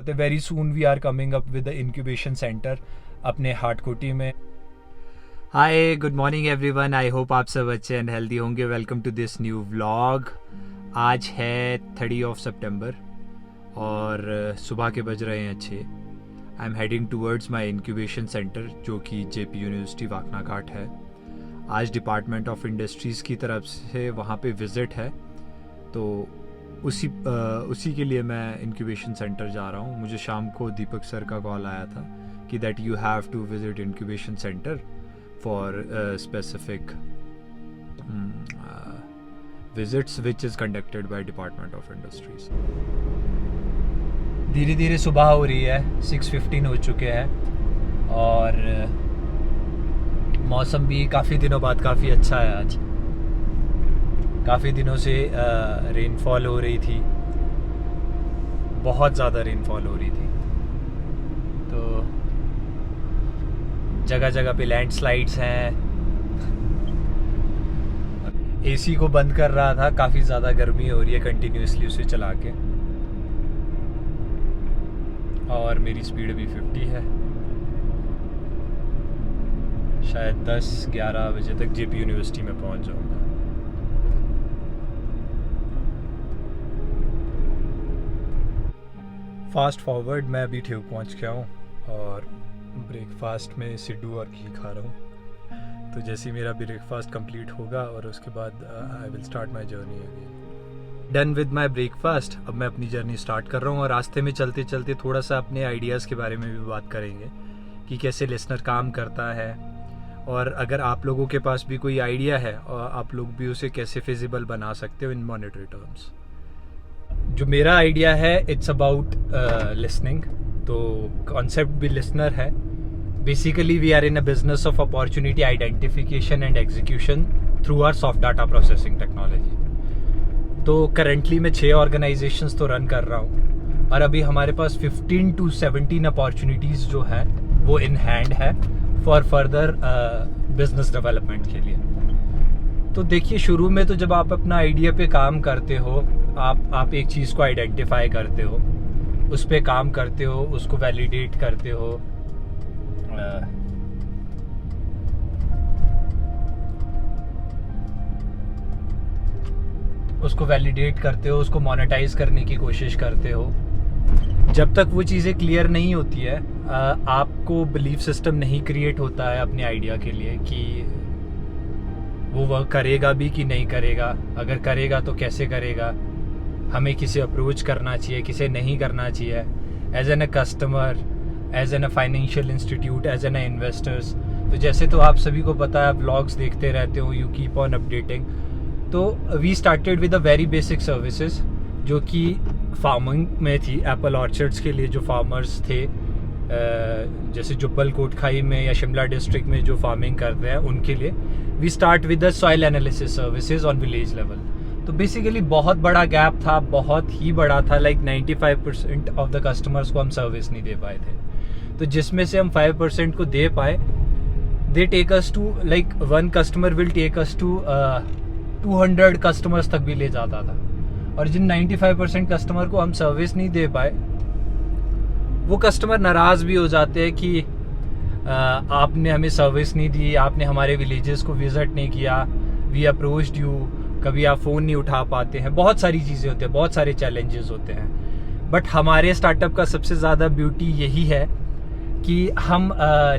Very soon we are coming up with the incubation centre अपने हाटकोटी में। Hi, good morning everyone. I hope आप सब अच्छे and healthy होंगे। Welcome to this new vlog. आज है 30 सितंबर और सुबह के बज रहे हैं 6। I am heading towards my incubation centre जो कि जेपी यूनिवर्सिटी वाकना घाट है। आज डिपार्टमेंट ऑफ इंडस्ट्रीज़ की तरफ से वहाँ पे विज़िट है, तो उसी के लिए मैं इंक्यूबेशन सेंटर जा रहा हूँ। मुझे शाम को दीपक सर का कॉल आया था कि that you have to visit incubation centre for specific visits which is conducted by department of industries. धीरे धीरे सुबह हो रही है, 6:15 हो चुके हैं और मौसम भी काफ़ी दिनों बाद काफ़ी अच्छा है। आज काफ़ी दिनों से रेनफॉल हो रही थी, बहुत ज़्यादा रेनफॉल हो रही थी, तो जगह जगह पे लैंडस्लाइड्स हैं। एसी को बंद कर रहा था, काफ़ी ज़्यादा गर्मी हो रही है कंटिन्यूसली उसे चला के, और मेरी स्पीड भी 50 है। शायद 10-11 बजे तक जेपी यूनिवर्सिटी में पहुंच जाऊंगा। फास्ट फॉरवर्ड, मैं अभी ठीक पहुंच गया हूँ और ब्रेकफास्ट में सिड्डू और घी खा रहा हूँ। तो जैसे ही मेरा ब्रेकफास्ट कंप्लीट होगा और उसके बाद I will start my journey again. Done with my breakfast, अब मैं अपनी जर्नी स्टार्ट कर रहा हूँ और रास्ते में चलते चलते थोड़ा सा अपने आइडियाज़ के बारे में भी बात करेंगे कि कैसे लिसनर काम करता है, और अगर आप लोगों के पास भी कोई आइडिया है और आप लोग भी उसे कैसे फिजिबल बना सकते हो इन मॉनेटरी टर्म्स। जो मेरा आइडिया है इट्स अबाउट लिसनिंग, तो कॉन्सेप्ट भी लिसनर है। Basically we are in a business of opportunity identification and execution through our soft data processing technology. तो करेंटली मैं 6 ऑर्गेनाइजेशंस तो रन कर रहा हूँ और अभी हमारे पास 15 to 17 अपॉर्चुनिटीज़ जो है वो इन हैंड है फॉर फर्दर बिजनेस डेवलपमेंट के लिए। तो देखिए, शुरू में तो जब आप अपना आइडिया पे काम करते हो, आप एक चीज़ को आइडेंटिफाई करते हो, उस पे काम करते हो, उसको वैलिडेट करते हो, उसको मोनेटाइज करने की कोशिश करते हो। जब तक वो चीज़ें क्लियर नहीं होती है, आपको बिलीफ सिस्टम नहीं क्रिएट होता है अपने आइडिया के लिए कि वो करेगा भी कि नहीं करेगा, अगर करेगा तो कैसे करेगा, हमें किसे अप्रोच करना चाहिए, किसे नहीं करना चाहिए, as an a customer, as an a financial institute, as an a investors. तो जैसे तो आप सभी को पता है, आप व्लॉग्स देखते रहते हो, यू कीप ऑन अपडेटिंग। तो we started with a very basic services जो कि फार्मिंग में थी। एप्पल ऑर्चर्ड्स के लिए जो फार्मर्स थे, जैसे जुब्बल कोटखाई में या शिमला डिस्ट्रिक्ट में जो फार्मिंग करते हैं, उनके लिए we start with the soil analysis services on village level. तो बेसिकली बहुत बड़ा गैप था, बहुत ही बड़ा था, लाइक 95% ऑफ द कस्टमर्स को हम सर्विस नहीं दे पाए थे। तो जिसमें से हम 5% को दे पाए, they take us to, like one customer will take us to 200 customers तक भी ले जाता था। और जिन 95% कस्टमर को हम सर्विस नहीं दे पाए, वो कस्टमर नाराज़ भी हो जाते हैं कि आपने हमें सर्विस नहीं दी, आपने हमारे विलेजेस को विजिट नहीं किया, वी अप्रोच्ड यू, कभी आप फ़ोन नहीं उठा पाते हैं। बहुत सारी चीज़ें होती हैं, बहुत सारे चैलेंजेस होते हैं। बट हमारे स्टार्टअप का सबसे ज़्यादा ब्यूटी यही है कि हम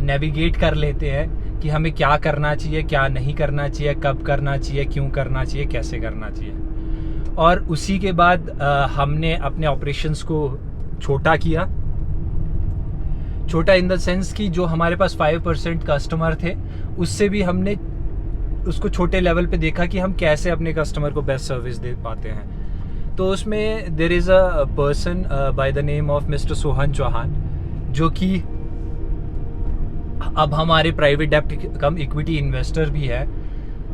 नेविगेट कर लेते हैं कि हमें क्या करना चाहिए, क्या नहीं करना चाहिए, कब करना चाहिए, क्यों करना चाहिए, कैसे करना चाहिए। और उसी के बाद हमने अपने ऑपरेशंस को छोटा किया। छोटा इन द सेंस कि जो हमारे पास 5% कस्टमर थे, उससे भी हमने उसको छोटे लेवल पे देखा कि हम कैसे अपने कस्टमर को बेस्ट सर्विस दे पाते हैं। तो उसमें there is a person by the name of mister Sohan Chauhan, जो कि अब हमारे प्राइवेट डेब्ट कम इक्विटी इन्वेस्टर भी है।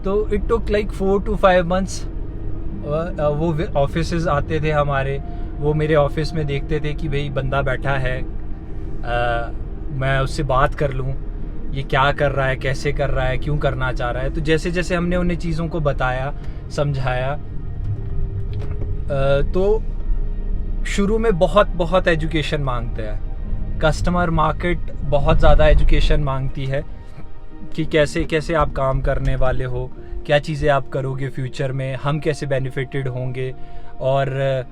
तो it took like 4 to 5 months। वो ऑफिसेज आते थे हमारे, वो मेरे ऑफिस में देखते थे कि भाई बंदा बैठा है, मैं उससे बात कर लूँ, ये क्या कर रहा है, कैसे कर रहा है, क्यों करना चाह रहा है। तो जैसे जैसे हमने उन्हें चीज़ों को बताया, समझाया, तो शुरू में बहुत बहुत एजुकेशन मांगते हैं, कस्टमर मार्केट बहुत ज़्यादा एजुकेशन मांगती है कि कैसे कैसे आप काम करने वाले हो, क्या चीज़ें आप करोगे फ्यूचर में, हम कैसे बेनिफिटेड होंगे और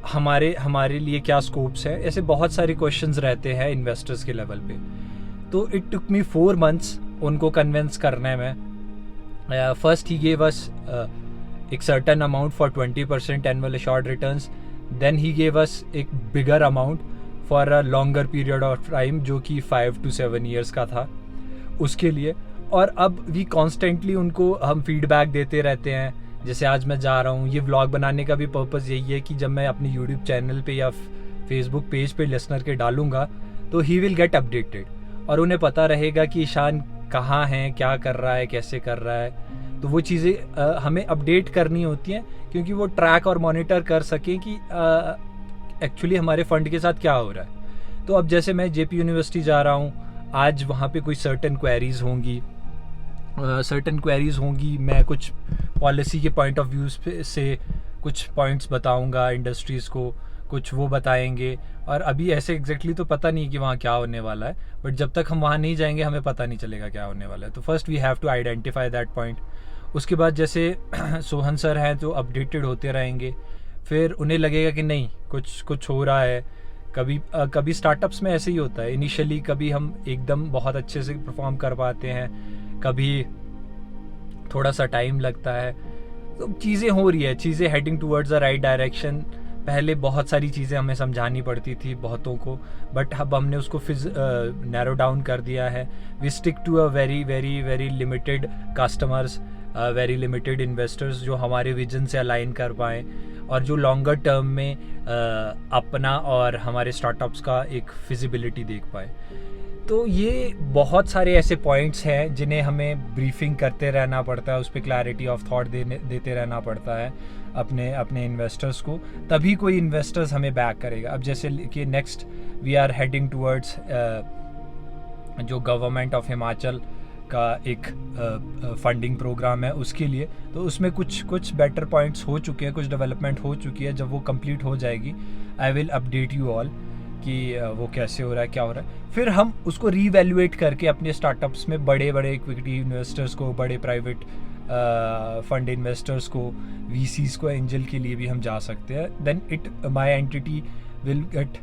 हमारे लिए क्या स्कोप्स हैं। ऐसे बहुत सारे क्वेश्चंस रहते हैं इन्वेस्टर्स के लेवल पे। तो इट टुक मी 4 months उनको कन्विंस करने में। फर्स्ट ही गेव अस एक certain amount for 20% annual assured returns, then he gave us एक bigger amount for a longer period of time जो कि 5 to 7 years का था उसके लिए। और अब वी कॉन्स्टेंटली उनको हम फीडबैक देते रहते हैं। जैसे आज मैं जा रहा हूँ, ये व्लॉग बनाने का भी पर्पज़ यही है कि जब मैं अपने यूट्यूब चैनल पे या फेसबुक पेज पे लिसनर के डालूंगा तो ही विल गेट अपडेटेड और उन्हें पता रहेगा कि ईशान कहाँ है, क्या कर रहा है, कैसे कर रहा है। तो वो चीज़ें हमें अपडेट करनी होती हैं क्योंकि वो ट्रैक और मॉनिटर कर सकें कि एक्चुअली हमारे फंड के साथ क्या हो रहा है। तो अब जैसे मैं जेपी यूनिवर्सिटी जा रहा हूँ, आज वहाँ पे कोई सर्टेन क्वेरीज होंगी, मैं कुछ पॉलिसी के पॉइंट ऑफ व्यूज़ से कुछ पॉइंट्स बताऊंगा इंडस्ट्रीज़ को, कुछ वो बताएंगे। और अभी ऐसे एग्जैक्टली तो पता नहीं कि वहाँ क्या होने वाला है, बट जब तक हम वहाँ नहीं जाएंगे हमें पता नहीं चलेगा क्या होने वाला है। तो first we have to identify that point. उसके बाद जैसे सोहन सर हैं जो अपडेटेड होते रहेंगे, फिर उन्हें लगेगा कि नहीं कुछ हो रहा है। कभी स्टार्टअप्स में ऐसे ही होता है, इनिशियली कभी हम एकदम बहुत अच्छे से परफॉर्म कर पाते हैं, कभी थोड़ा सा टाइम लगता है। तो चीज़ें हो रही है, चीज़ें heading towards the right direction. पहले बहुत सारी चीज़ें हमें समझानी पड़ती थी बहुतों को, बट अब हमने उसको नैरो डाउन कर दिया है। We stick to a very very very limited customers, very limited investors जो हमारे विजन से अलाइन कर पाएँ और जो लॉन्गर टर्म में अपना और हमारे स्टार्टअप्स का एक फिजिबिलिटी देख पाए। तो ये बहुत सारे ऐसे पॉइंट्स हैं जिन्हें हमें ब्रीफिंग करते रहना पड़ता है, उस पर क्लैरिटी ऑफ थॉट देते रहना पड़ता है अपने इन्वेस्टर्स को, तभी कोई इन्वेस्टर्स हमें बैक करेगा। अब जैसे कि next we are heading towards जो गवर्नमेंट ऑफ हिमाचल का एक फंडिंग प्रोग्राम है उसके लिए, तो उसमें कुछ बेटर पॉइंट्स हो चुके हैं, कुछ डेवलपमेंट हो चुकी है। जब वो कंप्लीट हो जाएगी I will update you all कि वो कैसे हो रहा है, क्या हो रहा है। फिर हम उसको रीवैल्यूएट करके अपने स्टार्टअप्स में बड़े इक्विटी इन्वेस्टर्स को, बड़े प्राइवेट फंड इन्वेस्टर्स को, वीसीज को, एंजल के लिए भी हम जा सकते हैं। Then my entity will get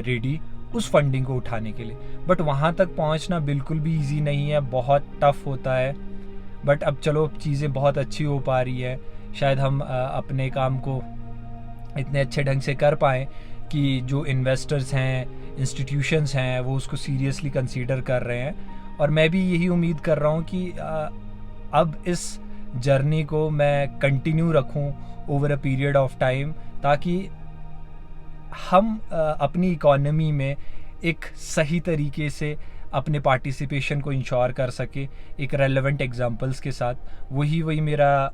ready उस फंडिंग को उठाने के लिए। बट वहाँ तक पहुँचना बिल्कुल भी ईजी नहीं है, बहुत टफ होता है। बट अब चलो चीज़ें बहुत अच्छी हो पा रही है, शायद हम अपने काम को इतने अच्छे ढंग से कर पाएँ कि जो इन्वेस्टर्स हैं, इंस्टीट्यूशंस हैं, वो उसको सीरियसली कंसीडर कर रहे हैं। और मैं भी यही उम्मीद कर रहा हूँ कि अब इस जर्नी को मैं कंटिन्यू रखूँ over a period of time, ताकि हम अपनी इकॉनमी में एक सही तरीके से अपने पार्टिसिपेशन को इंश्योर कर सके एक रेलेवेंट एग्जांपल्स के साथ। वही मेरा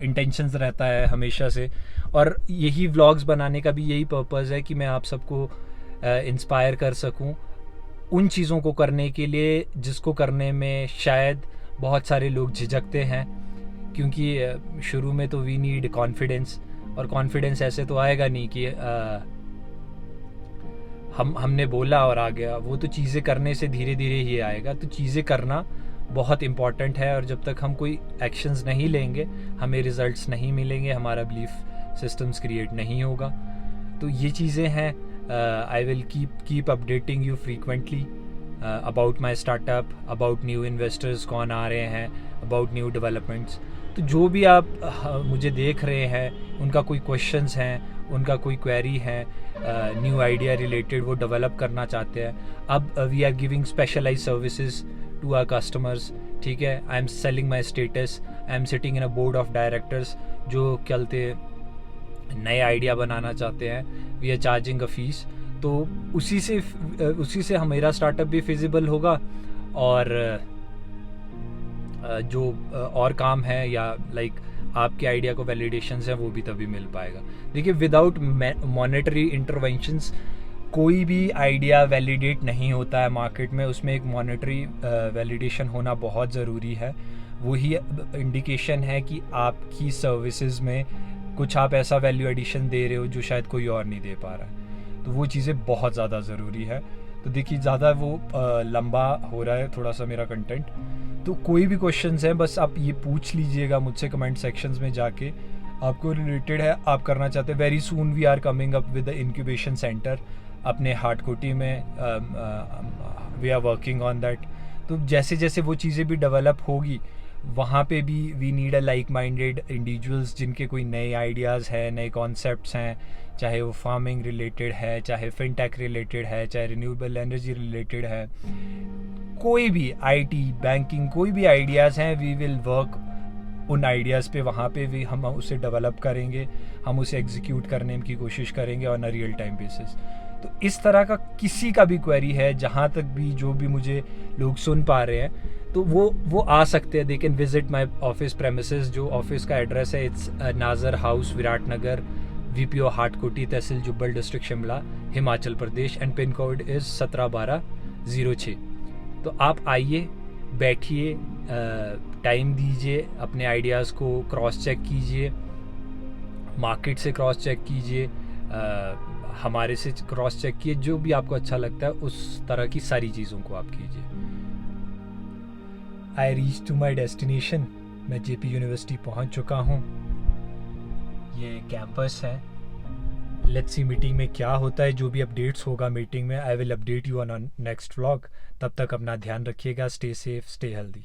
इंटेंशंस रहता है हमेशा से, और यही व्लॉग्स बनाने का भी यही पर्पज़ है कि मैं आप सबको इंस्पायर कर सकूं उन चीज़ों को करने के लिए जिसको करने में शायद बहुत सारे लोग झिझकते हैं। क्योंकि शुरू में तो वी नीड कॉन्फिडेंस, और कॉन्फिडेंस ऐसे तो आएगा नहीं कि हमने बोला और आ गया। वो तो चीज़ें करने से धीरे धीरे ही आएगा। तो चीज़ें करना बहुत इम्पॉर्टेंट है, और जब तक हम कोई एक्शंस नहीं लेंगे हमें रिजल्ट्स नहीं मिलेंगे, हमारा बिलीफ सिस्टम्स क्रिएट नहीं होगा। तो ये चीज़ें हैं। I will keep updating you frequently about my startup, about new investors कौन आ रहे हैं, अबाउट न्यू डेवलपमेंट्स। तो जो भी आप मुझे देख रहे हैं, उनका कोई क्वेश्चंस हैं, उनका कोई क्वेरी है, न्यू आइडिया रिलेटेड वो डेवलप करना चाहते हैं, अब we are giving specialise services to our customers. ठीक है, I am selling my status, I am sitting in a board of directors जो चलते नए आइडिया बनाना चाहते हैं, we are charging a fees. तो उसी से मेरा स्टार्टअप भी फिजिबल होगा, और जो और काम है या लाइक आपके आइडिया को वैलिडेशंस हैं वो भी तभी मिल पाएगा। देखिए, विदाउट मॉनेटरी इंटरवेंशंस कोई भी आइडिया वैलिडेट नहीं होता है मार्केट में, उसमें एक मॉनेटरी वैलिडेशन होना बहुत ज़रूरी है। वही इंडिकेशन है कि आपकी सर्विसेज में कुछ आप ऐसा वैल्यू एडिशन दे रहे हो जो शायद कोई और नहीं दे पा रहा है। तो वो चीज़ें बहुत ज़्यादा ज़रूरी है। तो देखिए ज़्यादा वो लंबा हो रहा है थोड़ा सा मेरा कंटेंट, तो कोई भी क्वेश्चंस हैं बस आप ये पूछ लीजिएगा मुझसे कमेंट सेक्शंस में जाके, आपको रिलेटेड है, आप करना चाहते हैं। Very soon we are coming up with the incubation centre अपने हाटकोटी में, we are working on that. तो जैसे जैसे वो चीज़ें भी डेवलप होगी वहाँ पे भी we need a like minded individuals जिनके कोई नए आइडियाज़ हैं, नए कॉन्सेप्ट्स हैं, चाहे वो फार्मिंग रिलेटेड है, चाहे फिनटेक रिलेटेड है, चाहे रिन्यूएबल एनर्जी रिलेटेड है, कोई भी आईटी बैंकिंग कोई भी आइडियाज़ हैं, वी विल वर्क उन आइडियाज़ पे। वहाँ पे भी हम उसे डेवलप करेंगे, हम उसे एग्जीक्यूट करने की कोशिश करेंगे on a real time basis. तो इस तरह का किसी का भी क्वेरी है, जहाँ तक भी जो भी मुझे लोग सुन पा रहे हैं, तो वो आ सकते हैं। They can visit my office premises. जो ऑफिस का एड्रेस है, it's Nazar House, Virat Nagar, VPO Hatkoti, tehsil Jubbal, district Shimla, Himachal Pradesh, and pin code is 171206। तो आप आइए, बैठिए, टाइम दीजिए, अपने आइडियाज़ को क्रॉस चेक कीजिए, मार्केट से क्रॉस चेक कीजिए, हमारे से क्रॉस चेक कीजिए, जो भी आपको अच्छा लगता है उस तरह की सारी चीज़ों को आप कीजिए। I reach to my destination. मैं JP यूनिवर्सिटी पहुंच चुका हूं। ये कैंपस है। लेट्स सी मीटिंग में क्या होता है। जो भी अपडेट्स होगा मीटिंग में, I will update you on next vlog. तब तक अपना ध्यान रखिएगा। Stay safe, stay healthy.